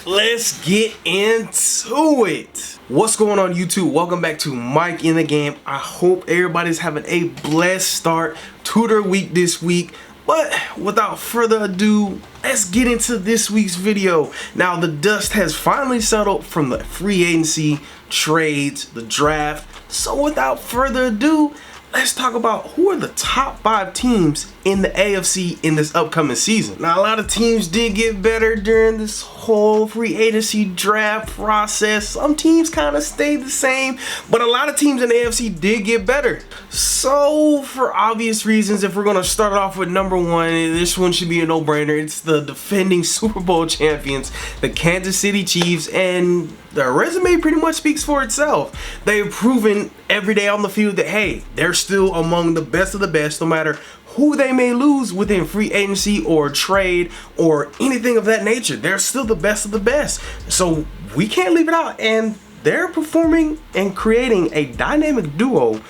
let's get into it. What's going on, YouTube? Welcome back to Mike in the Game. I hope everybody's having a blessed start to their week this week. But without further ado, let's get into this week's video. Now, the dust has finally settled from the free agency, trades, the draft. So without further ado, let's talk about who are the top 5 teams in the AFC in this upcoming season. Now, a lot of teams did get better during this whole free agency draft process. Some teams kind of stayed the same, but a lot of teams in the AFC did get better. So, for obvious reasons, if we're going to start off with number 1, this one should be a no-brainer. It's the defending Super Bowl champions, the Kansas City Chiefs, and their resume pretty much speaks for itself. They've proven every day on the field that, hey, they're still among the best of the best, no matter who they may lose within free agency or trade or anything of that nature. They're still the best of the best. So we can't leave it out. And they're performing and creating a dynamic duo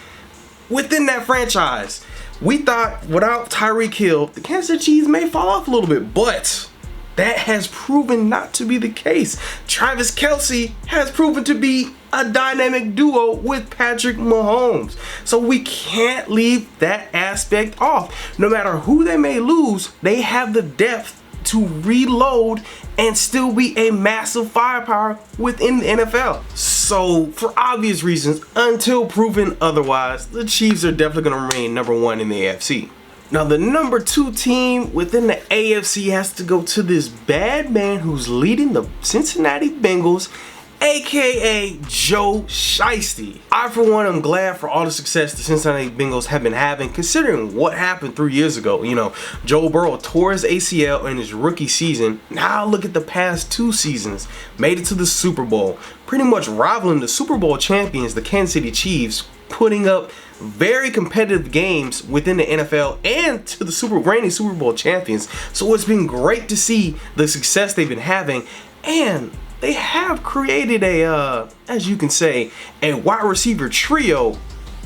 within that franchise. We thought without Tyreek Hill, the Kansas City Chiefs may fall off a little bit, but that has proven not to be the case. Travis Kelce has proven to be a dynamic duo with Patrick Mahomes. So we can't leave that aspect off. No matter who they may lose, they have the depth to reload and still be a massive firepower within the NFL. So for obvious reasons, until proven otherwise, the Chiefs are definitely going to remain number 1 in the AFC. Now, the number 2 team within the AFC has to go to this bad man who's leading the Cincinnati Bengals, aka Joe Shiesty. I, for one, am glad for all the success the Cincinnati Bengals have been having, considering what happened 3 years ago. You know, Joe Burrow tore his ACL in his rookie season. Now look at the past 2 seasons. Made it to the Super Bowl, pretty much rivaling the Super Bowl champions, the Kansas City Chiefs, putting up very competitive games within the NFL and to the reigning Super Bowl champions. So it's been great to see the success they've been having, and they have created a, as you can say, a wide receiver trio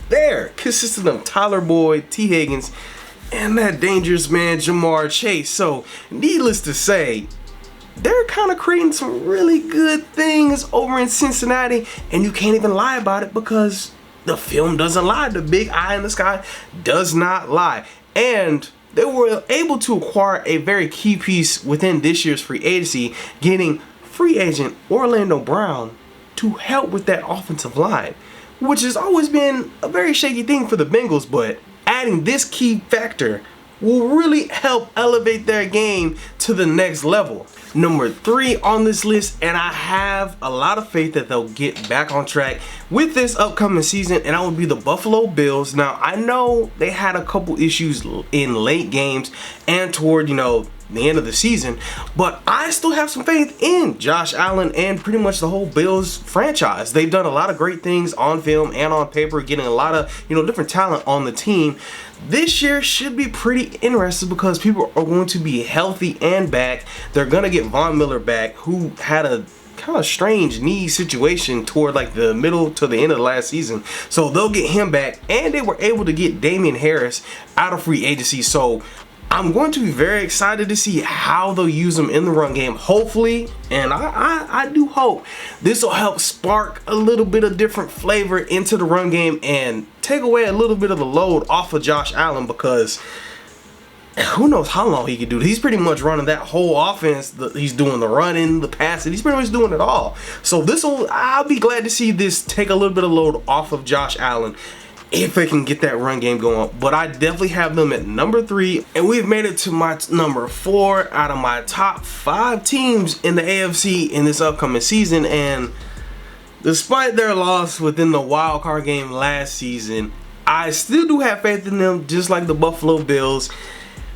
there, consisting of Tyler Boyd, T. Higgins, and that dangerous man, Jamar Chase. So, needless to say, they're kind of creating some really good things over in Cincinnati, and you can't even lie about it because the film doesn't lie. The big eye in the sky does not lie. And they were able to acquire a very key piece within this year's free agency, getting free agent Orlando Brown to help with that offensive line, which has always been a very shaky thing for the Bengals, but adding this key factor will really help elevate their game to the next level. Number 3 on this list, and I have a lot of faith that they'll get back on track with this upcoming season, and that would be the Buffalo Bills. Now, I know they had a couple issues in late games and toward, the end of the season, but I still have some faith in Josh Allen and pretty much the whole Bills franchise. They've done a lot of great things on film and on paper, getting a lot of different talent on the team. This year should be pretty interesting because people are going to be healthy and back. They're gonna get Von Miller back, who had a kind of strange knee situation toward like the middle to the end of the last season. So they'll get him back, and they were able to get Damian Harris out of free agency. So I'm going to be very excited to see how they'll use them in the run game. Hopefully, and I do hope this will help spark a little bit of different flavor into the run game and take away a little bit of the load off of Josh Allen, because who knows how long he can do it. He's pretty much running that whole offense. He's doing the running, the passing. He's pretty much doing it all. So I'll be glad to see this take a little bit of load off of Josh Allen if they can get that run game going. But I definitely have them at number 3, and we've made it to my number 4 out of my top 5 teams in the AFC in this upcoming season. And despite their loss within the wild card game last season, I still do have faith in them, just like the Buffalo Bills.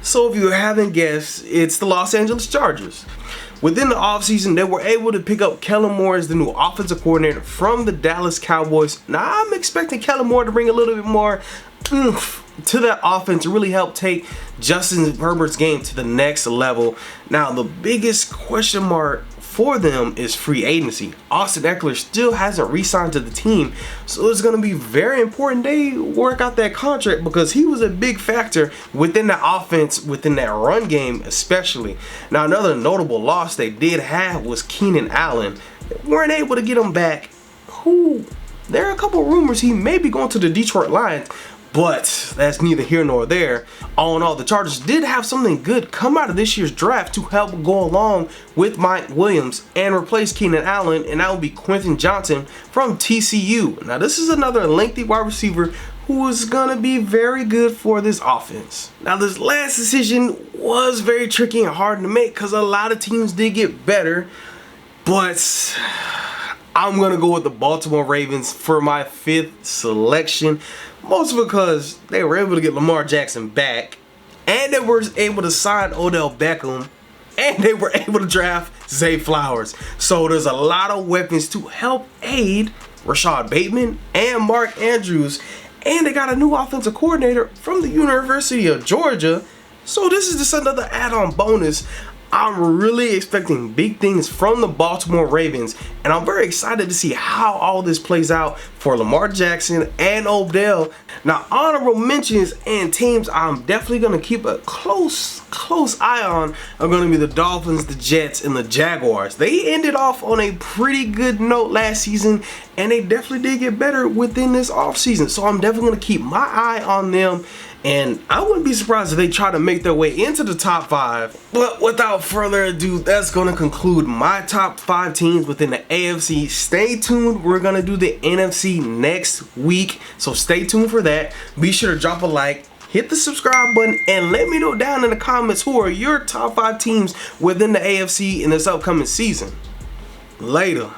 So if you haven't guessed, it's the Los Angeles Chargers. Within the offseason, they were able to pick up Kellen Moore as the new offensive coordinator from the Dallas Cowboys. Now, I'm expecting Kellen Moore to bring a little bit more oomph to that offense to really help take Justin Herbert's game to the next level. Now, the biggest question mark for them is free agency. Austin Eckler still hasn't re-signed to the team, so it's going to be very important they work out that contract because he was a big factor within the offense, within that run game especially. Now, another notable loss they did have was Keenan Allen. They weren't able to get him back. There are a couple rumors he may be going to the Detroit Lions, but that's neither here nor there. All in all, the Chargers did have something good come out of this year's draft to help go along with Mike Williams and replace Keenan Allen, and that will be Quentin Johnson from TCU. Now, this is another lengthy wide receiver who is going to be very good for this offense. Now, this last decision was very tricky and hard to make because a lot of teams did get better, but I'm going to go with the Baltimore Ravens for my 5th selection, mostly because they were able to get Lamar Jackson back, and they were able to sign Odell Beckham, and they were able to draft Zay Flowers. So there's a lot of weapons to help aid Rashad Bateman and Mark Andrews, and they got a new offensive coordinator from the University of Georgia. So this is just another add-on bonus. I'm really expecting big things from the Baltimore Ravens, and I'm very excited to see how all this plays out for Lamar Jackson and Odell. Now, honorable mentions and teams I'm definitely going to keep a close eye on are going to be the Dolphins, the Jets, and the Jaguars. They ended off on a pretty good note last season, and they definitely did get better within this offseason. So I'm definitely going to keep my eye on them. And I wouldn't be surprised if they try to make their way into the top 5. But without further ado, that's going to conclude my top 5 teams within the AFC. Stay tuned. We're going to do the NFC next week. So stay tuned for that. Be sure to drop a like, hit the subscribe button, and let me know down in the comments who are your top 5 teams within the AFC in this upcoming season. Later.